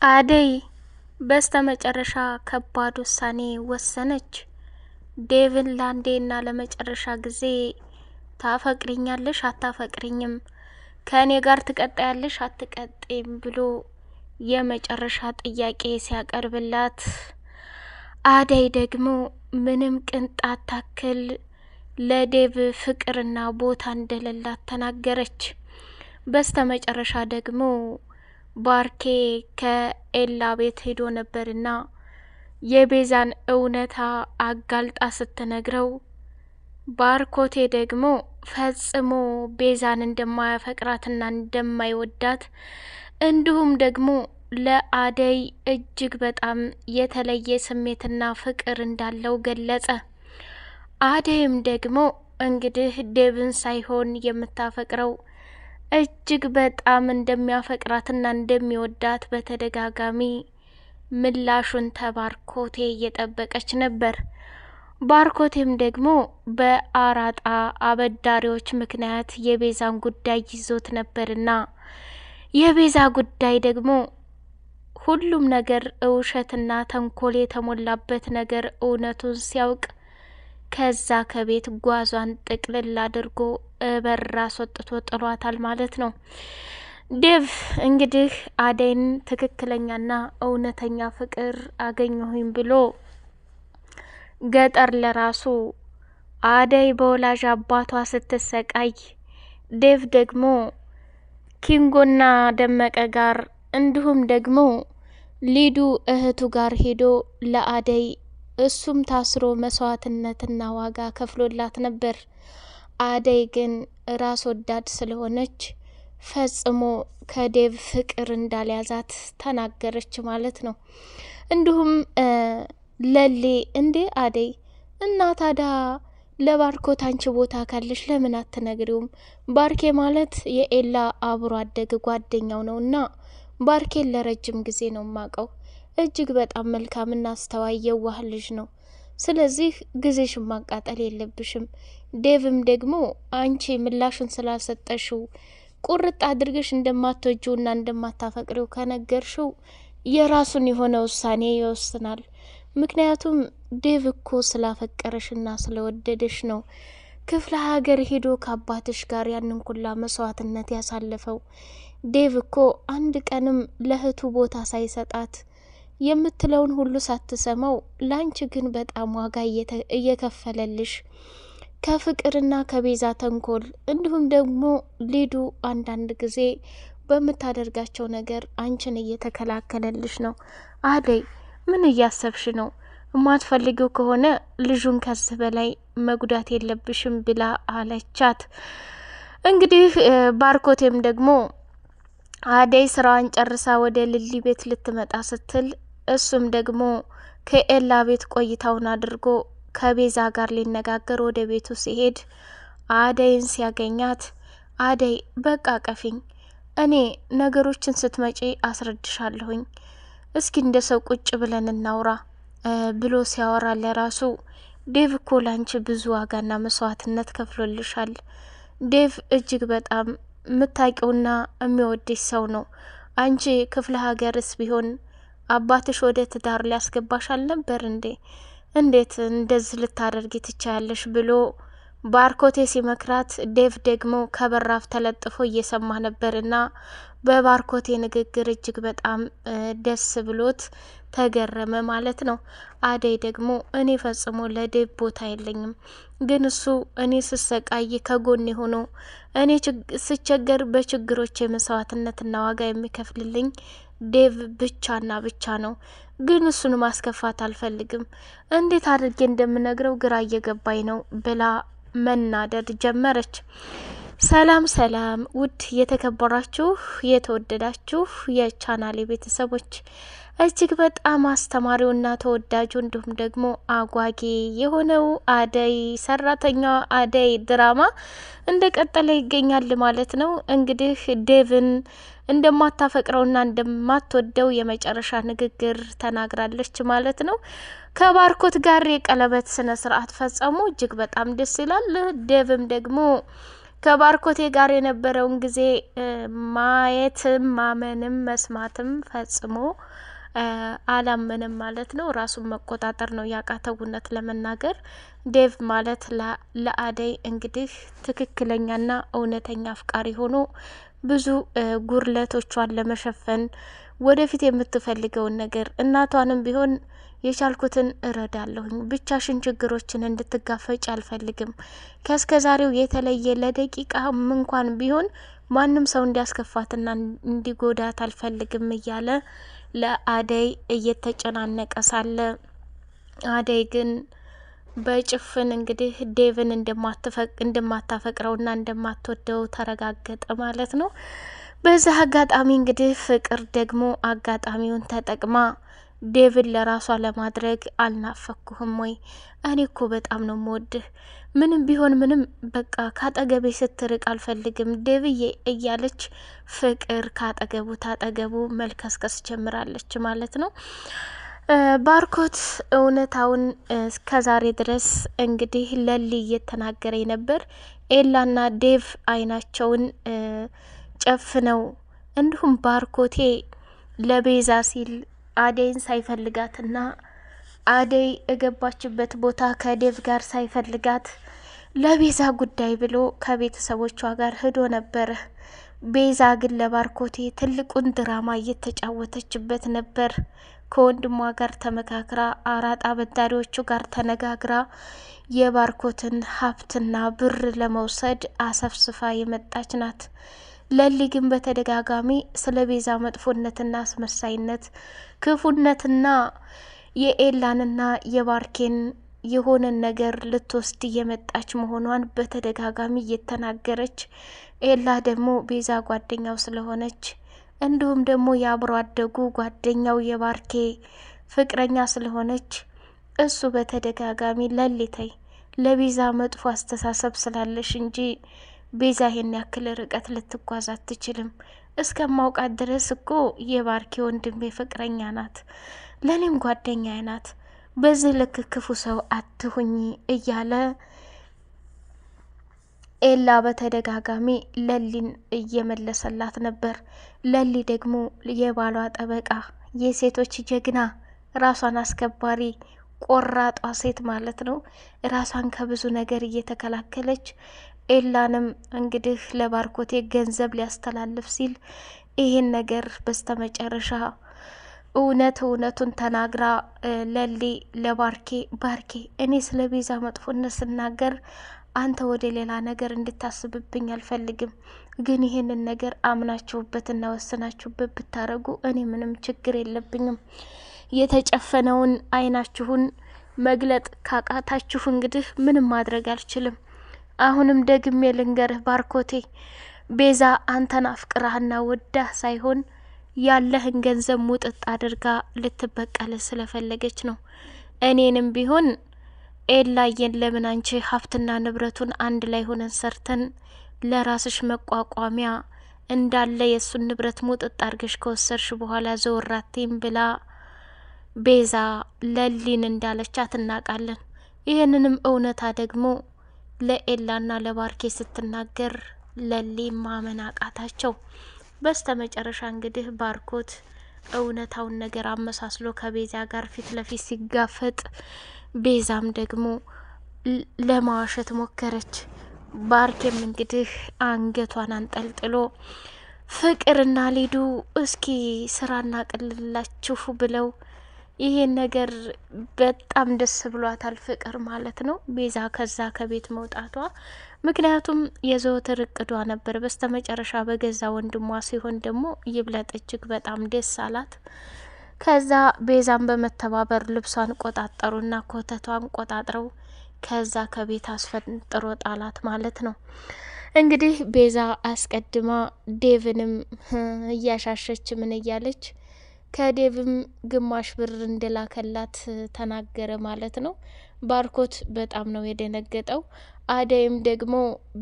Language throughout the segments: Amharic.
አደይ በስተመጨረሻ ከባድ ውሳኔ ወሰነች። ዴቭን ለአንዴና ለመጨረሻ ጊዜ ታፈቅሪኛለሽ አታፈቅሪኝም፣ ከእኔ ጋር ትቀጣያለሽ አትቀጤም ብሎ የመጨረሻ ጥያቄ ሲያቀርብላት፣ አደይ ደግሞ ምንም ቅንጣት ታክል ለዴቭ ፍቅርና ቦታ እንደሌላት ተናገረች። በስተመጨረሻ ደግሞ ባርኬ ከኤላ ቤት ሄዶ ነበርና የቤዛን እውነታ አጋልጣ ስትነግረው፣ ባርኮቴ ደግሞ ፈጽሞ ቤዛን እንደማያፈቅራትና እንደማይወዳት እንዲሁም ደግሞ ለአደይ እጅግ በጣም የተለየ ስሜትና ፍቅር እንዳለው ገለጸ። አደይም ደግሞ እንግዲህ ዴቭን ሳይሆን የምታፈቅረው እጅግ በጣም እንደሚያፈቅራትና እንደሚወዳት በተደጋጋሚ ምላሹን ተባርኮቴ እየጠበቀች ነበር። ባርኮቴም ደግሞ በአራጣ አበዳሪዎች ምክንያት የቤዛን ጉዳይ ይዞት ነበርና የቤዛ ጉዳይ ደግሞ ሁሉም ነገር ውሸትና ተንኮል የተሞላበት ነገር እውነቱን ሲያውቅ ከዛ ከቤት ጓዟን ጥቅልል አድርጎ በር አስወጥቶ ጥሏታል ማለት ነው። ዴቭ እንግዲህ አደይን ትክክለኛና እውነተኛ ፍቅር አገኘሁኝ ብሎ ገጠር ለራሱ አደይ በወላጅ አባቷ ስትሰቃይ፣ ዴቭ ደግሞ ኪንጎና ደመቀ ጋር እንዲሁም ደግሞ ሊዱ እህቱ ጋር ሄዶ ለአደይ እሱም ታስሮ መስዋዕትነትና ዋጋ ከፍሎላት ነበር። አደይ ግን ራስ ወዳድ ስለሆነች ፈጽሞ ከዴቭ ፍቅር እንዳልያዛት ተናገረች ማለት ነው። እንዲሁም ለሌ እንዴ አደይ እና ታዲያ ለባርኮት አንቺ ቦታ ካለሽ ለምን አትነግሪውም? ባርኬ ማለት የኤላ አብሮ አደግ ጓደኛው ነውና ባርኬን ለረጅም ጊዜ ነው ማቀው። እጅግ በጣም መልካምና አስተዋይ የዋህ ልጅ ነው። ስለዚህ ጊዜሽን ማቃጠል የለብሽም። ዴቭም ደግሞ አንቺ ምላሽን ስላልሰጠሽው ቁርጥ አድርገሽ እንደማትወጂውና እንደማታፈቅሪው ከነገርሽው የራሱን የሆነ ውሳኔ ይወስናል። ምክንያቱም ዴቭ እኮ ስላፈቀረሽና ስለወደደሽ ነው ክፍለ ሀገር ሄዶ ከአባትሽ ጋር ያንን ኩላ መስዋዕትነት ያሳለፈው። ዴቭ እኮ አንድ ቀንም ለእህቱ ቦታ ሳይሰጣት የምትለውን ሁሉ ሳትሰማው ላንቺ ግን በጣም ዋጋ እየከፈለልሽ ከፍቅርና ከቤዛ ተንኮል እንዲሁም ደግሞ ሊዱ አንዳንድ ጊዜ በምታደርጋቸው ነገር አንቺን እየተከላከለልሽ ነው። አደይ ምን እያሰብሽ ነው? የማትፈልጊው ከሆነ ልጁን ከዚህ በላይ መጉዳት የለብሽም ብላ አለቻት። እንግዲህ ባርኮቴም ደግሞ አደይ ስራዋን ጨርሳ ወደ ልሊ ቤት ልትመጣ ስትል እሱም ደግሞ ከኤላ ቤት ቆይታውን አድርጎ ከቤዛ ጋር ሊነጋገር ወደ ቤቱ ሲሄድ አደይን ሲያገኛት፣ አደይ በቃ ቀፊኝ፣ እኔ ነገሮችን ስትመጪ አስረድሻለሁኝ፣ እስኪ እንደ ሰው ቁጭ ብለን እናውራ ብሎ ሲያወራ ለራሱ ዴቭ እኮ ላንቺ ብዙ ዋጋና መስዋዕትነት ከፍሎልሻል። ዴቭ እጅግ በጣም የምታውቂውና የሚወድሽ ሰው ነው። አንቺ ክፍለ ሀገርስ ቢሆን አባትሽ ወደ ትዳር ሊያስገባሽ አልነበር እንዴ? እንዴት እንደዚህ ልታደርጊ ትቻያለሽ? ብሎ ባርኮቴ ሲመክራት፣ ዴቭ ደግሞ ከበራፍ ተለጥፎ እየሰማ ነበርና በባርኮቴ ንግግር እጅግ በጣም ደስ ብሎት ተገረመ ማለት ነው። አደይ ደግሞ እኔ ፈጽሞ ለዴቭ ቦታ የለኝም፣ ግን እሱ እኔ ስሰቃይ ከጎኔ ሆኖ እኔ ስቸገር በችግሮች የመስዋዕትነትና ዋጋ የሚከፍልልኝ ዴቭ ብቻና ብቻ ነው። ግን እሱን ማስከፋት አልፈልግም። እንዴት አድርጌ እንደምነግረው ግራ እየገባኝ ነው ብላ መናደድ ጀመረች። ሰላም ሰላም! ውድ የተከበራችሁ የተወደዳችሁ የቻናሌ ቤተሰቦች እጅግ በጣም አስተማሪውና ተወዳጁ እንዲሁም ደግሞ አጓጊ የሆነው አደይ ሰራተኛዋ አደይ ድራማ እንደቀጠለ ይገኛል ማለት ነው። እንግዲህ ዴቭን እንደማታፈቅረውና እንደማትወደው የመጨረሻ ንግግር ተናግራለች ማለት ነው። ከባርኮት ጋር የቀለበት ስነ ስርዓት ፈጸሙ። እጅግ በጣም ደስ ይላል። ዴቭም ደግሞ ከባርኮቴ ጋር የነበረውን ጊዜ ማየትም ማመንም መስማትም ፈጽሞ አላመንም ማለት ነው። ራሱን መቆጣጠር ነው ያቃተው። እውነት ለመናገር ዴቭ ማለት ለአደይ እንግዲህ ትክክለኛና እውነተኛ አፍቃሪ ሆኖ ብዙ ጉርለቶቿን ለመሸፈን ወደፊት የምትፈልገውን ነገር እናቷንም ቢሆን የቻልኩትን እረዳለሁኝ፣ ብቻሽን ችግሮችን እንድትጋፈጭ አልፈልግም፣ ከእስከዛሬው የተለየ ለደቂቃም እንኳን ቢሆን ማንም ሰው እንዲያስከፋትና እንዲጎዳት አልፈልግም እያለ ለአደይ እየተጨናነቀ ሳለ አደይ ግን በጭፍን እንግዲህ ዴቭን እንደማታፈቅረውና እንደማትወደው ተረጋገጠ ማለት ነው። በዛ አጋጣሚ እንግዲህ ፍቅር ደግሞ አጋጣሚውን ተጠቅማ ዴቭን ለራሷ ለማድረግ አልናፈኩህም ወይ? እኔ እኮ በጣም ነው የምወድህ፣ ምንም ቢሆን ምንም በቃ ካጠገቤ ስትርቅ አልፈልግም ዴቭዬ እያለች ፍቅር ካጠገቡ ታጠገቡ መልከስከስ ጀምራለች ማለት ነው። ባርኮት እውነታውን እስከዛሬ ድረስ እንግዲህ ለሊ እየተናገረ ነበር። ኤላና ዴቭ አይናቸውን ጨፍነው እንዲሁም ባርኮቴ ለቤዛ ሲል አደይን ሳይፈልጋትና አደይ እገባችበት ቦታ ከዴቭ ጋር ሳይፈልጋት ለቤዛ ጉዳይ ብሎ ከቤተሰቦቿ ጋር ሂዶ ነበረ። ቤዛ ግን ለባርኮቴ ትልቁን ድራማ እየተጫወተችበት ነበር። ከወንድሟ ጋር ተመካክራ አራጣ አበዳሪዎቹ ጋር ተነጋግራ የባርኮትን ሀብትና ብር ለመውሰድ አሰፍስፋ የመጣች ናት። ለሊ ግን በተደጋጋሚ ስለ ቤዛ መጥፎነትና አስመሳይነት፣ ክፉነትና የኤላንና የባርኬን የሆነን ነገር ልትወስድ እየመጣች መሆኗን በተደጋጋሚ እየተናገረች፣ ኤላ ደግሞ ቤዛ ጓደኛው ስለሆነች እንዲሁም ደግሞ የአብሮ አደጉ ጓደኛው የባርኬ ፍቅረኛ ስለሆነች እሱ በተደጋጋሚ ለሊተይ ለቤዛ መጥፎ አስተሳሰብ ስላለሽ እንጂ ቤዛ ይሄን ያክል ርቀት ልትጓዝ አትችልም፣ እስከማውቃት ድረስ እኮ የባርኬ ወንድሜ ፍቅረኛ ናት፣ ለኔም ጓደኛ ናት፣ በዚህ ልክ ክፉ ሰው አትሁኝ እያለ ኤላ በተደጋጋሚ ለሊን እየመለሰላት ነበር። ለሊ ደግሞ የባሏ ጠበቃ፣ የሴቶች ጀግና፣ ራሷን አስከባሪ ቆራጧ ሴት ማለት ነው። ራሷን ከብዙ ነገር እየተከላከለች ኤላንም እንግዲህ ለባርኮቴ ገንዘብ ሊያስተላልፍ ሲል ይሄን ነገር በስተመጨረሻ እውነቱን ተናግራ ለሊ ለባርኬ ባርኬ እኔ ስለ ቤዛ መጥፎነት ስናገር አንተ ወደ ሌላ ነገር እንድታስብብኝ አልፈልግም፣ ግን ይሄንን ነገር አምናችሁበትና ወስናችሁበት ብታረጉ እኔ ምንም ችግር የለብኝም። የተጨፈነውን አይናችሁን መግለጥ ካቃታችሁ እንግዲህ ምንም ማድረግ አልችልም። አሁንም ደግሜ ልንገርህ ባርኮቴ፣ ቤዛ አንተን አፍቅራህና ወዳህ ሳይሆን ያለህን ገንዘብ ሙጥጥ አድርጋ ልትበቀል ስለፈለገች ነው። እኔንም ቢሆን ኤላየን ለምን አንቺ ሀብትና ንብረቱን አንድ ላይ ሆነን ሰርተን ለራስሽ መቋቋሚያ እንዳለ የእሱን ንብረት ሙጥጥ አድርገሽ ከወሰድሽ በኋላ ዘወራቴም ብላ ቤዛ ለሊን እንዳለቻት እናውቃለን። ይህንንም እውነታ ደግሞ ለኤላና ለባርኬ ስትናገር ለሊ ማመን አቃታቸው። በስተ መጨረሻ እንግዲህ ባርኮት እውነታውን ነገር አመሳስሎ ከቤዛ ጋር ፊት ለፊት ሲጋፈጥ፣ ቤዛም ደግሞ ለማዋሸት ሞከረች። ባርኬም እንግዲህ አንገቷን አንጠልጥሎ ፍቅርና ሊዱ እስኪ ስራና ቅልላችሁ ብለው ይሄን ነገር በጣም ደስ ብሏታል ፍቅር ማለት ነው፣ ቤዛ ከዛ ከቤት መውጣቷ። ምክንያቱም የዘወትር እቅዷ ነበር። በስተመጨረሻ በገዛ ወንድሟ ሲሆን ደግሞ ይብለጥ እጅግ በጣም ደስ አላት። ከዛ ቤዛን በመተባበር ልብሷን ቆጣጠሩና ኮተቷን ቆጣጥረው ከዛ ከቤት አስፈንጥሮ ጣላት ማለት ነው። እንግዲህ ቤዛ አስቀድማ ዴቭንም እያሻሸች ምን እያለች ከዴቭም ግማሽ ብር እንደላከላት ተናገረ ማለት ነው። ባርኮት በጣም ነው የደነገጠው። አደይም ደግሞ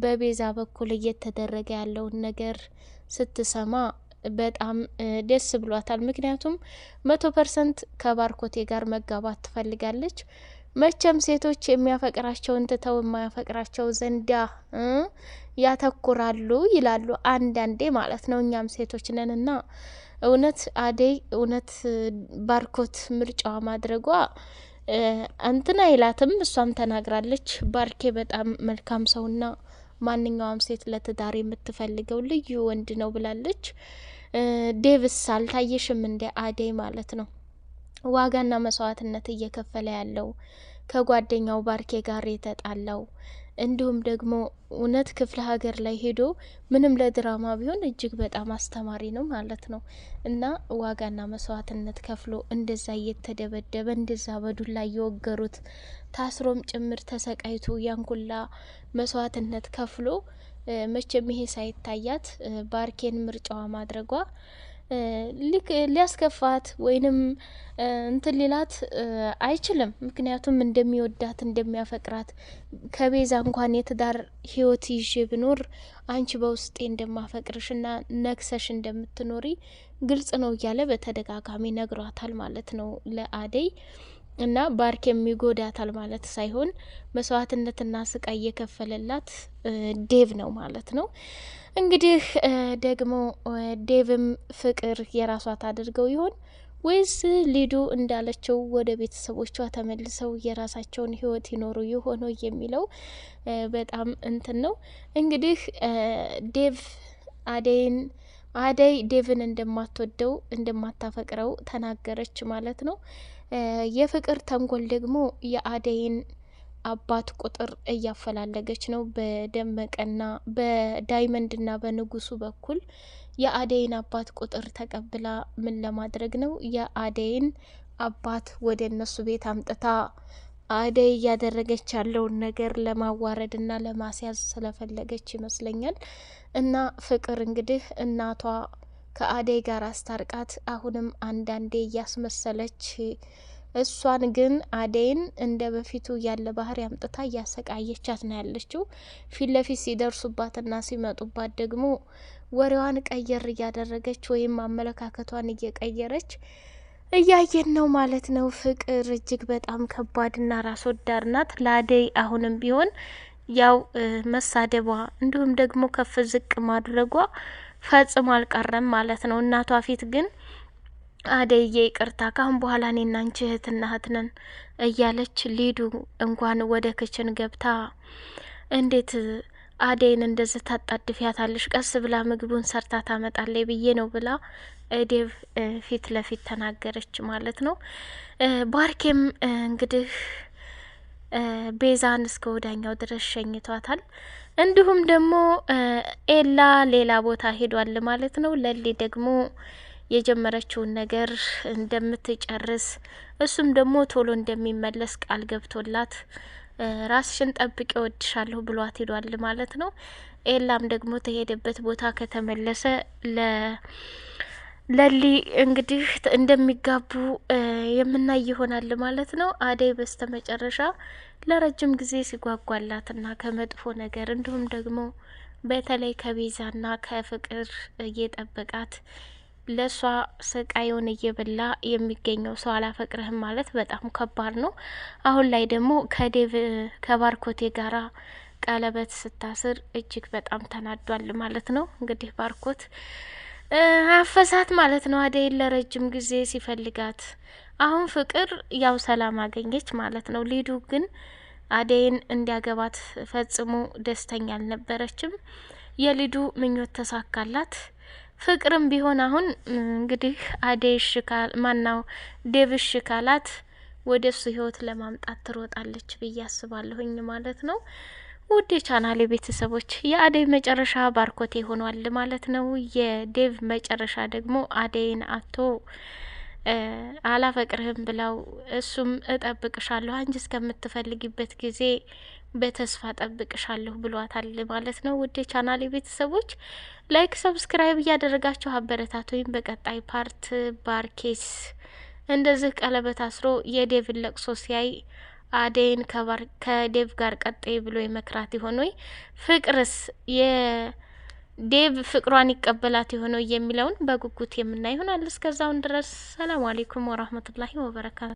በቤዛ በኩል እየተደረገ ያለውን ነገር ስትሰማ በጣም ደስ ብሏታል። ምክንያቱም 100% ከባርኮቴ ጋር መጋባት ትፈልጋለች። መቼም ሴቶች የሚያፈቅራቸውን ትተው የማያፈቅራቸው ዘንዳ ያተኩራሉ ይላሉ አንዳንዴ ማለት ነው። እኛም ሴቶች ነንና እውነት አደይ እውነት ባርኮት ምርጫዋ ማድረጓ እንትን አይላትም። እሷም ተናግራለች። ባርኬ በጣም መልካም ሰውና ማንኛውም ሴት ለትዳር የምትፈልገው ልዩ ወንድ ነው ብላለች። ዴቭስ አልታየሽም እንደ አደይ ማለት ነው ዋጋና መስዋዕትነት እየከፈለ ያለው ከጓደኛው ባርኬ ጋር የተጣላው እንዲሁም ደግሞ እውነት ክፍለ ሀገር ላይ ሄዶ ምንም ለድራማ ቢሆን እጅግ በጣም አስተማሪ ነው ማለት ነው። እና ዋጋና መስዋዕትነት ከፍሎ እንደዛ እየተደበደበ እንደዛ በዱላ እየወገሩት ታስሮም ጭምር ተሰቃይቶ ያንኩላ መስዋዕትነት ከፍሎ መቼም ይሄ ሳይታያት ባርኬን ምርጫዋ ማድረጓ ሊያስከፋት ወይንም እንትን ሊላት አይችልም። ምክንያቱም እንደሚወዳት እንደሚያፈቅራት ከቤዛ እንኳን የትዳር ህይወት ይዤ ብኖር አንቺ በውስጤ እንደማፈቅርሽና ነክሰሽ እንደምትኖሪ ግልጽ ነው እያለ በተደጋጋሚ ነግሯታል ማለት ነው ለአደይ። እና ባርክ የሚጎዳታል ማለት ሳይሆን መስዋዕትነትና ስቃይ እየከፈለላት ዴቭ ነው ማለት ነው። እንግዲህ ደግሞ ዴቭም ፍቅር የራሷ ታድርገው ይሆን ወይስ ሊዱ እንዳለችው ወደ ቤተሰቦቿ ተመልሰው የራሳቸውን ህይወት ይኖሩ ይሆኑ የሚለው በጣም እንትን ነው። እንግዲህ ዴቭ አደይ ዴቭን እንደማትወደው እንደማታፈቅረው ተናገረች ማለት ነው። የፍቅር ተንኮል ደግሞ የአደይን አባት ቁጥር እያፈላለገች ነው። በደመቀና በዳይመንድና በንጉሱ በኩል የአደይን አባት ቁጥር ተቀብላ ምን ለማድረግ ነው የአደይን አባት ወደ እነሱ ቤት አምጥታ አደይ እያደረገች ያለውን ነገር ለማዋረድና ለማስያዝ ስለፈለገች ይመስለኛል። እና ፍቅር እንግዲህ እናቷ ከአደይ ጋር አስታርቃት አሁንም አንዳንዴ እያስመሰለች እሷን ግን አደይን እንደ በፊቱ ያለ ባህሪ አምጥታ እያሰቃየቻት ነው ያለችው። ፊት ለፊት ሲደርሱባትና ሲመጡባት ደግሞ ወሬዋን ቀየር እያደረገች ወይም አመለካከቷን እየቀየረች እያየን ነው ማለት ነው። ፍቅር እጅግ በጣም ከባድና ራስ ወዳድ ናት። ለአደይ አሁንም ቢሆን ያው መሳደቧ እንዲሁም ደግሞ ከፍ ዝቅ ማድረጓ ፈጽሞ አልቀረም ማለት ነው። እናቷ ፊት ግን አደይዬ ይቅርታ ካሁን በኋላ እኔና አንቺ እህትና እህት ነን እያለች ሊዱ እንኳን ወደ ክችን ገብታ እንዴት አደይን እንደዚህ ታጣድፊያታለሽ? ቀስ ብላ ምግቡን ሰርታ ታመጣለች ብዬ ነው ብላ ዴቭ ፊት ለፊት ተናገረች ማለት ነው። ባርኬም እንግዲህ ቤዛን እስከ ወዳኛው ድረስ ሸኝቷታል። እንዲሁም ደግሞ ኤላ ሌላ ቦታ ሄዷል ማለት ነው። ለሊ ደግሞ የጀመረችውን ነገር እንደምትጨርስ እሱም ደግሞ ቶሎ እንደሚመለስ ቃል ገብቶላት ራስሽን ጠብቂ እወድሻለሁ ብሏት ሄዷል ማለት ነው። ኤላም ደግሞ ተሄደበት ቦታ ከተመለሰ ለሊ እንግዲህ እንደሚጋቡ የምናይ ይሆናል ማለት ነው። አደይ በስተመጨረሻ ለረጅም ጊዜ ሲጓጓላትና ከመጥፎ ነገር እንዲሁም ደግሞ በተለይ ከቤዛና ከፍቅር እየጠበቃት ለሷ ስቃዩን እየበላ የሚገኘው ሰው አላፈቅርህም ማለት በጣም ከባድ ነው። አሁን ላይ ደግሞ ከዴቭ ከባርኮቴ ጋራ ቀለበት ስታስር እጅግ በጣም ተናዷል ማለት ነው። እንግዲህ ባርኮት አፈሳት ማለት ነው አደይን ለረጅም ጊዜ ሲፈልጋት። አሁን ፍቅር ያው ሰላም አገኘች ማለት ነው። ሊዱ ግን አደይን እንዲያገባት ፈጽሞ ደስተኛ አልነበረችም። የሊዱ ምኞት ተሳካላት። ፍቅርም ቢሆን አሁን እንግዲህ አደይ ሽካል ማናው ዴቭ ሽካላት ወደ እሱ ህይወት ለማምጣት ትሮጣለች ብዬ አስባለሁኝ ማለት ነው። ውድ የቻናሌ ቤተሰቦች የአደይ መጨረሻ ባርኮቴ ሆኗል ማለት ነው። የዴቭ መጨረሻ ደግሞ አደይን አቶ አላፈቅርህም ብለው እሱም እጠብቅሻለሁ አንቺ እስከምትፈልጊበት ጊዜ በተስፋ ጠብቅሻለሁ ብሏታል ማለት ነው። ውድ የቻናሌ ቤተሰቦች ላይክ ሰብስክራይብ እያደረጋችሁ አበረታቱኝ። በቀጣይ ፓርት ባርኬስ እንደዚህ ቀለበት አስሮ የዴቭን ለቅሶ ሲያይ አደይን ከዴቭ ጋር ቀጣይ ብሎ የመክራት ይሆን ወይ? ፍቅርስ የዴቭ ፍቅሯን ይቀበላት ይሆን የሚለውን በጉጉት የምናይ ይሆናል። እስከዛውን ድረስ ሰላም አለይኩም ወራህመቱላሂ ወበረካቱ።